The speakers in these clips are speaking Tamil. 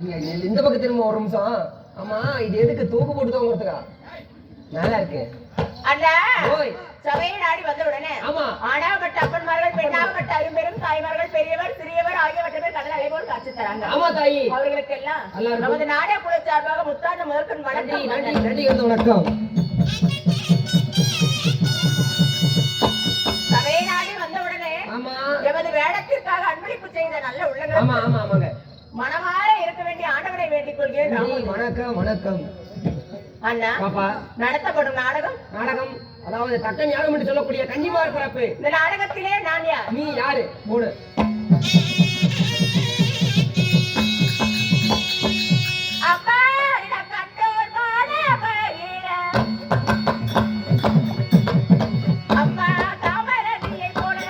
இந்த பக்கம் திரும்ப ஒரு நிமிஷம். ஆமா, இது எதுக்கு தூக்கு போட்டு தோங்குறதுக்கா? நல்லா இருக்கு. அண்ணா ஓய், சபையை நாடி வந்த உடனே ஆமா, ஆனாகப்பட்ட அப்பன்மார்கள் பெண்ணாகப்பட்ட அரும்பெரும் தாய்மார்கள் பெரியவர் சிறியவர் ஆகியவற்றை கடல் அலைபோல் காட்சி தராங்க. ஆமா தாயி, அவர்களுக்கெல்லாம் நமது நாடே குழு சார்பாக முத்தாண்ட முதற்கண் வணக்கம். நன்றி நன்றி, வணக்கம். சபையை நாடி வந்த உடனே ஆமா, எமது வேடத்திற்காக அன்பளிப்பு செய்த நல்ல உள்ளங்கள். ஆமா ஆமா ஆமாங்க, மனமாற இருக்க வேண்டிய ஆண்டவனை வேண்டிக் கொள்கிறேன். வணக்கம் வணக்கம். அண்ணா பாப்பா, நடத்தப்படும் நாடகம் அதாவது தக்க ஞானம் என்று சொல்லக்கூடிய கன்னிமார் பிறப்பு. இந்த நாடகத்திலே நான் யார்? நீ யாரு? மூணு. அப்பா கட்டோர் போல பயிர அப்பா தாமரத்திலே போல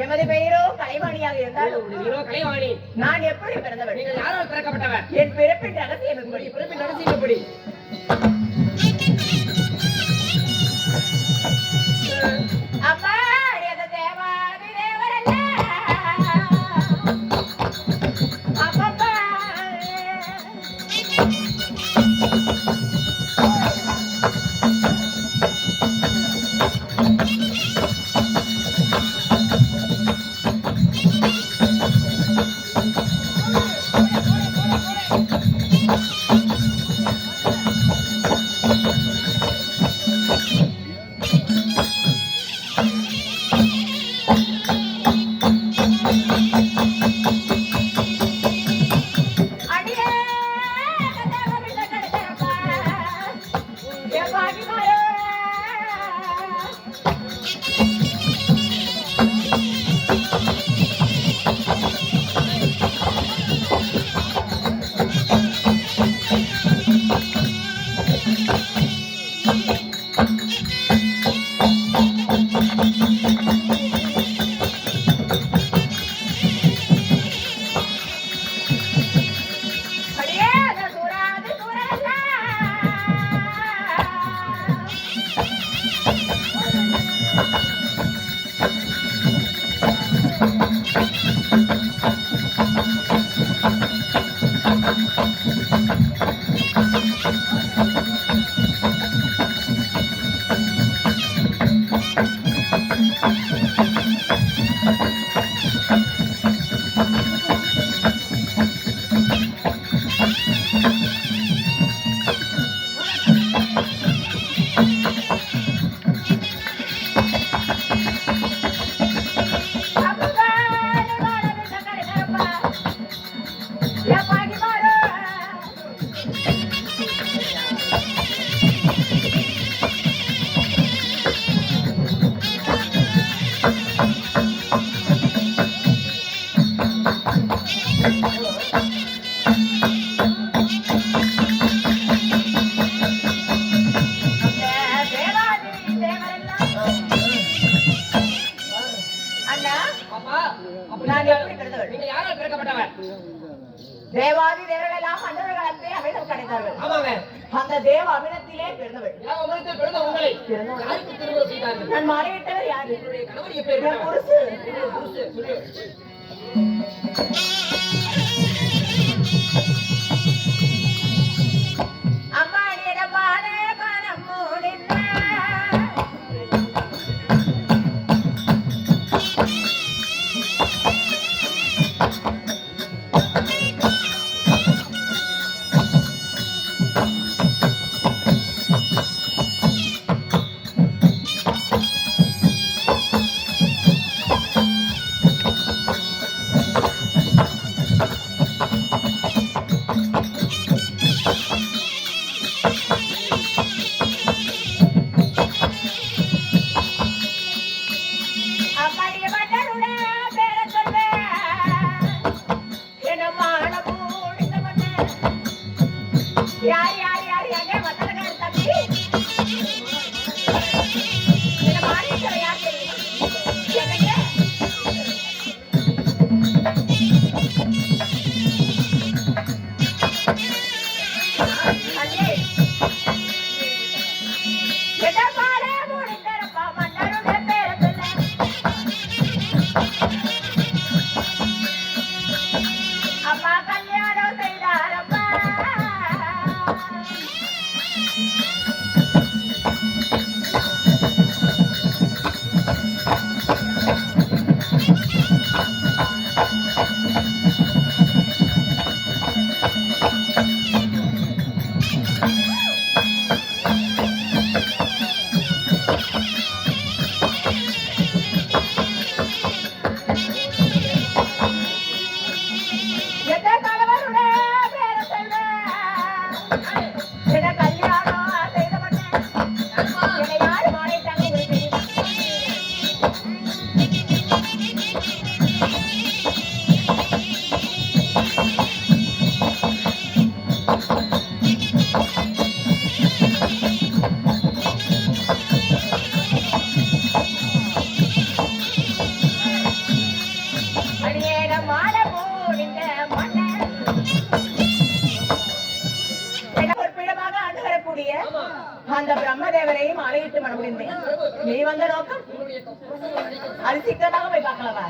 எமது பெயரோ கலைவாணியாக இருந்தாலும் கலைவாணி. நான் எப்படி பிறந்தவன்? நீங்கள் யாரால் பிறக்கப்பட்டவர்? என் பிறப்பின் ரகசியம் எப்படி? பிறப்பின் ரகசியம் எப்படி? அப்பா எது தேவாதி தேவரல்ல அப்பப்பா அந்த தேவாதி தேவரெல்லாம் அண்ணா அப்பா நான் எப்படி பிறந்தவள்? நீங்க யாரால் பிறக்கப்பட்டவர்? தேவாதி தேவர்கள் எல்லாம் மன்னர்கள் காலத்தே அமிர்தம் கிடைத்தார்கள். ஆமாங்க. அந்த தேவ அமிர்தத்திலே பிறந்தவள். தேவ அமிர்தத்தில் பிறந்த உங்களை யாருக்கு திருமணம் செய்தார்கள்? நான் மாறிவிட்டவர் யாரு? உங்களுடைய கணவர் என் எப்பேற்பட்டவர்? புருஷு. உங்களுடைய புருஷன் சொல்லு. அம்மாடியிடமான மனம் மூடின அம்மாடிய மன்னருடைய பேர சொல்வேன். என்ன மானம் மூடின மன்னர். யார் யார் யார் எங்கே மன்னர்கள் தம்பி? என்ன மாறிவிட்டவர் யார் தெரியுமா? எனக்கு அண்ணே, இடமாலே முடிந்திருப்பா மன்னருடைய பேர சொல்ல. அம்மா கல்யாணம் செய்தாரம்மா. எந்த கணவருடைய பேர சொல்ல. என்ன கல்யாணம் செய்த மன்னர். என்னை யாரு மாறிட்டாங்க உங்களுக்கு தெரியுமா? அடியேன மாலை மூடிந்த மன்னர். என்ன பொற்பிடமாக ஆண்டு வரக்கூடிய அந்த பிரம்மதேவரையும் அழையிட்டு மனமுடிந்தேன். நீ வந்த நோக்கம் உங்களுடைய புருஷனை அழைக்க அது சிக்கலாக போய் பார்க்கலாமா?